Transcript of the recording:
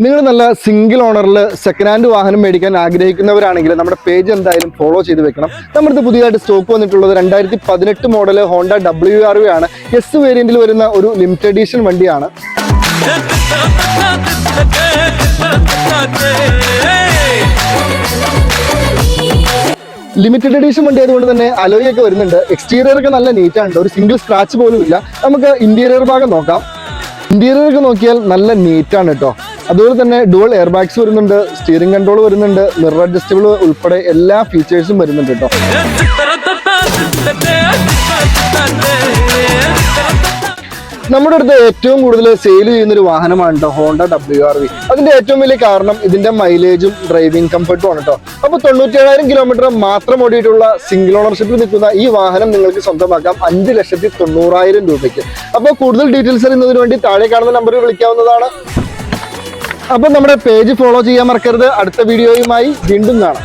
നിങ്ങൾ നല്ല single ഓണറിൽ second hand വാഹനം മേടിക്കാൻ ആഗ്രഹിക്കുന്നവരാണെങ്കിൽ നമ്മുടെ പേജ് എന്തായാലും ഫോളോ ചെയ്ത് വെക്കണം. നമ്മുടെ പുതിയതായിട്ട് സ്റ്റോക്ക് വന്നിട്ടുള്ളത് 2018 മോഡൽ ഹോണ്ട WRV ആണ്. എസ് വേരിയന്റിൽ വരുന്ന ഒരു ലിമിറ്റഡ് എഡിഷൻ വണ്ടിയാണ്. ലിമിറ്റഡ് എഡിഷൻ വണ്ടി ആയതുകൊണ്ട് തന്നെ അലോയ് ഒക്കെ വരുന്നുണ്ട്. എക്സ്റ്റീരിയർ ഒക്കെ നല്ല നീറ്റാണ്, ഒരു സിംഗിൾ സ്ക്രാച്ച് പോലും ഇല്ല. നമുക്ക് ഇന്റീരിയർ ഭാഗം നോക്കാം. ഇന്റീരിയർ ഒക്കെ നോക്കിയാൽ നല്ല നീറ്റാണ് കേട്ടോ. അതുപോലെ തന്നെ ഡുവൽ എയർ ബാഗ്സ് വരുന്നുണ്ട്, സ്റ്റിയറിംഗ് കൺട്രോൾ വരുന്നുണ്ട്, മിറർ അഡ്ജസ്റ്റബിൾ ഉൾപ്പെടെ എല്ലാ ഫീച്ചേഴ്സും വരുന്നുണ്ട് കേട്ടോ. നമ്മുടെ അടുത്ത് ഏറ്റവും കൂടുതൽ സെയിൽ ചെയ്യുന്ന ഒരു വാഹനമാണ് കേട്ടോ ഹോണ്ട WRV. അതിന്റെ ഏറ്റവും വലിയ കാരണം ഇതിന്റെ മൈലേജും ഡ്രൈവിംഗ് കംഫർട്ടും ആണ് കേട്ടോ. അപ്പോൾ 97,000 കിലോമീറ്റർ മാത്രം ഓടിയിട്ടുള്ള സിംഗിൾ ഓണർഷിപ്പിൽ നിൽക്കുന്ന ഈ വാഹനം നിങ്ങൾക്ക് സ്വന്തമാക്കാം 5,90,000 രൂപയ്ക്ക്. അപ്പോൾ കൂടുതൽ ഡീറ്റെയിൽസ് അറിയുന്നതിന് വേണ്ടി താഴെ കാണുന്ന നമ്പറിൽ വിളിക്കാവുന്നതാണ്. അപ്പോൾ നമ്മുടെ പേജ് ഫോളോ ചെയ്യാൻ മറക്കരുത്. അടുത്ത വീഡിയോയുമായി വീണ്ടും കാണാം.